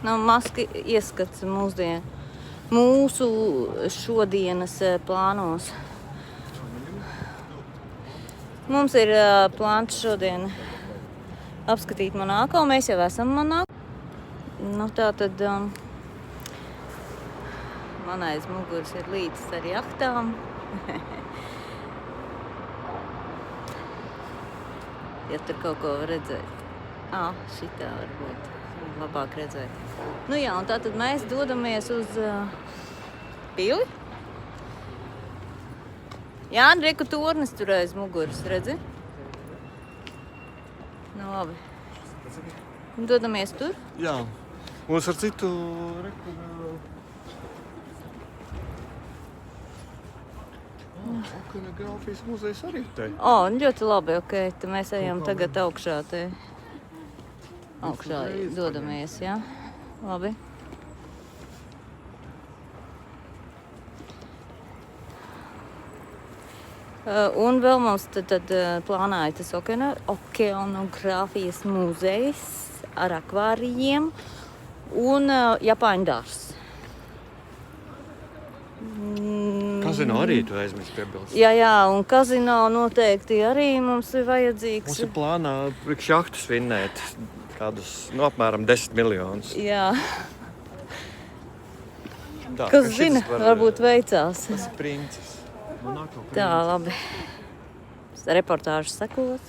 Nav maski ieskats mūsu šodienas plānos. Mums ir plāns šodien apskatīt Monako. Mēs jau esam Monako. Nu, tā tad man aiz muguras ir līdzes ar jahtām. Ja tur kaut ko var redzēt. Šitā varbūt labāk redzēt. Nu jā, un tātad mēs dodamies uz pili. Jā, Reku tornis tur aiz muguras, redzi? Nu, labi. Dodamies tur? Jā. Mums ar citu Reku... Okeanogrāfijas muzejs arī te. Ļoti labi, ok. Tad mēs ejam tagad augšā te. Augšā dodamies, jā? Labi. Un vēl mums tad plānā ir tas okeanogrāfijas muzejs ar akvārijiem un Japāņu dārzs. Kazino arī tu aizmirsti piebilst. Jā, un kazino noteikti arī mums ir vajadzīgs. Mums ir plānā priekš jahtu svinēt kādus, apmēram 10 miljonus. Jā. Tā, kas zina, varbūt veicās. Tas ir princis. Tā, labi. Reportāžas sekos.